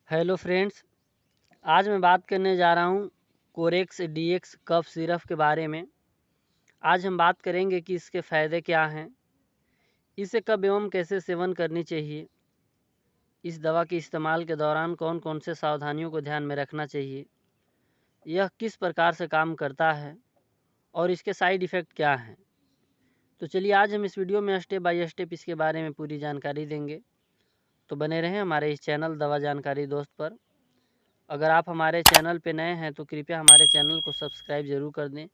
Hello friends, आज मैं बात करने जा रहा हूँ कोरेक्स डीएक्स कफ सिरप के बारे में। आज हम बात करेंगे कि इसके फ़ायदे क्या हैं, इसे कब एवं कैसे सेवन करनी चाहिए, इस दवा के इस्तेमाल के दौरान कौन कौन से सावधानियों को ध्यान में रखना चाहिए, यह किस प्रकार से काम करता है और इसके साइड इफ़ेक्ट क्या हैं। तो चलिए आज हम इस वीडियो में स्टेप बाय स्टेप इसके बारे में पूरी जानकारी देंगे। तो बने रहें हमारे इस चैनल दवा जानकारी दोस्त पर। अगर आप हमारे चैनल पर नए हैं तो कृपया हमारे चैनल को सब्सक्राइब ज़रूर कर दें,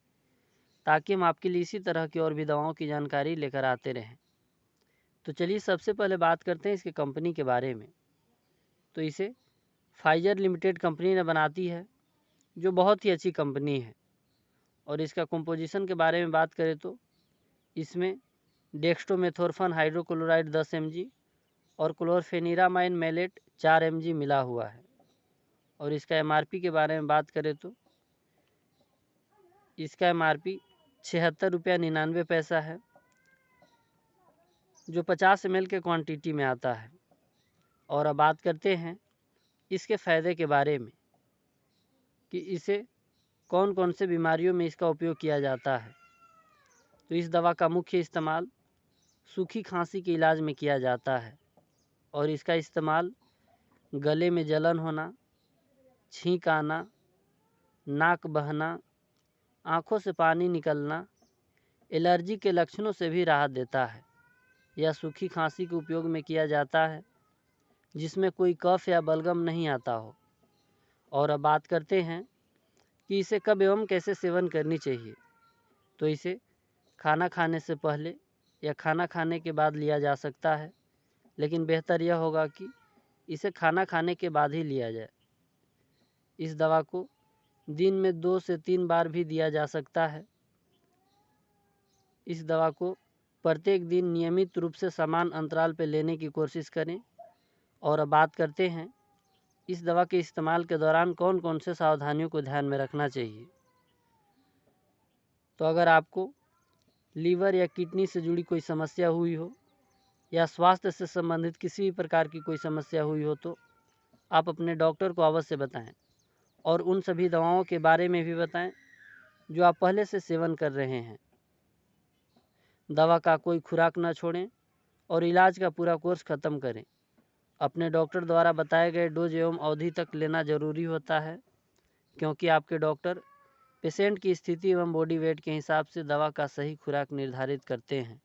ताकि हम आपके लिए इसी तरह की और भी दवाओं की जानकारी लेकर आते रहें। तो चलिए सबसे पहले बात करते हैं इसकी कंपनी के बारे में। तो इसे फाइजर लिमिटेड कंपनी ने बनाती है, जो बहुत ही अच्छी कंपनी है। और इसका कंपोजिशन के बारे में बात करें तो इसमें डेक्स्टोमेथोर्फन हाइड्रोक्लोराइड 10 mg और क्लोरफेनिरामाइन मेलेट 4 mg मिला हुआ है। और इसका MRP के बारे में बात करें तो इसका MRP 76 रुपया 99 पैसा है, जो 50 ml के क्वांटिटी में आता है। और अब बात करते हैं इसके फ़ायदे के बारे में कि इसे कौन कौन से बीमारियों में इसका उपयोग किया जाता है। तो इस दवा का मुख्य इस्तेमाल सूखी खांसी के इलाज में किया जाता है। और इसका इस्तेमाल गले में जलन होना, छींक आना, नाक बहना, आँखों से पानी निकलना, एलर्जी के लक्षणों से भी राहत देता है। यह सूखी खांसी के उपयोग में किया जाता है जिसमें कोई कफ या बलगम नहीं आता हो। और अब बात करते हैं कि इसे कब एवं कैसे सेवन करनी चाहिए। तो इसे खाना खाने से पहले या खाना खाने के बाद लिया जा सकता है, लेकिन बेहतर यह होगा कि इसे खाना खाने के बाद ही लिया जाए। इस दवा को दिन में 2 से 3 बार भी दिया जा सकता है। इस दवा को प्रत्येक दिन नियमित रूप से समान अंतराल पर लेने की कोशिश करें। और अब बात करते हैं इस दवा के इस्तेमाल के दौरान कौन कौन से सावधानियों को ध्यान में रखना चाहिए। तो अगर आपको लीवर या किडनी से जुड़ी कोई समस्या हुई हो या स्वास्थ्य से संबंधित किसी भी प्रकार की कोई समस्या हुई हो तो आप अपने डॉक्टर को अवश्य बताएं और उन सभी दवाओं के बारे में भी बताएं जो आप पहले से सेवन कर रहे हैं। दवा का कोई खुराक न छोड़ें और इलाज का पूरा कोर्स ख़त्म करें। अपने डॉक्टर द्वारा बताए गए डोज एवं अवधि तक लेना जरूरी होता है, क्योंकि आपके डॉक्टर पेशेंट की स्थिति एवं बॉडी वेट के हिसाब से दवा का सही खुराक निर्धारित करते हैं।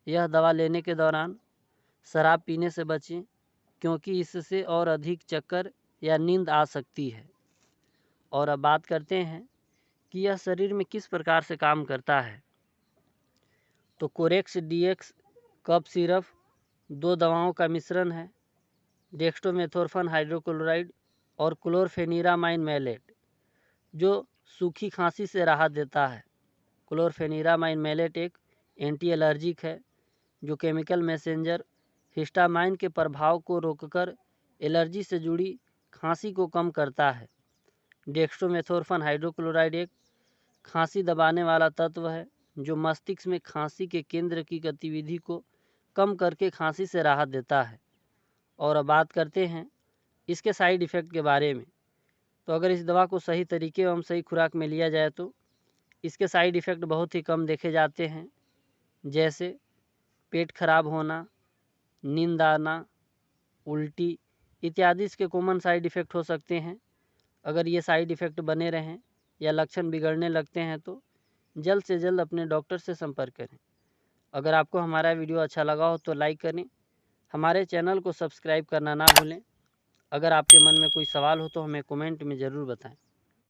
यह दवा लेने के दौरान शराब पीने से बचें, क्योंकि इससे और अधिक चक्कर या नींद आ सकती है। और अब बात करते हैं कि यह शरीर में किस प्रकार से काम करता है। तो कोरेक्स डीएक्स कफ सिरप 2 दवाओं का मिश्रण है, डेक्स्टोमेथोर्फन हाइड्रोक्लोराइड और क्लोरफेनिरामाइन मेलेट, जो सूखी खांसी से राहत देता है। क्लोरफेनिरामाइन मेलेट एक एंटी एलर्जिक है, जो केमिकल मैसेंजर हिस्टामाइन के प्रभाव को रोककर एलर्जी से जुड़ी खांसी को कम करता है। डेक्स्टोमेथोर्फन हाइड्रोक्लोराइड एक खांसी दबाने वाला तत्व है, जो मस्तिष्क में खांसी के केंद्र की गतिविधि को कम करके खांसी से राहत देता है। और अब बात करते हैं इसके साइड इफ़ेक्ट के बारे में। तो अगर इस दवा को सही तरीके एवं सही खुराक में लिया जाए तो इसके साइड इफ़ेक्ट बहुत ही कम देखे जाते हैं, जैसे पेट खराब होना, नींद आना, उल्टी इत्यादि इसके कॉमन साइड इफ़ेक्ट हो सकते हैं। अगर ये साइड इफ़ेक्ट बने रहें या लक्षण बिगड़ने लगते हैं तो जल्द से जल्द अपने डॉक्टर से संपर्क करें। अगर आपको हमारा वीडियो अच्छा लगा हो तो लाइक करें, हमारे चैनल को सब्सक्राइब करना ना भूलें। अगर आपके मन में कोई सवाल हो तो हमें कमेंट में ज़रूर बताएं।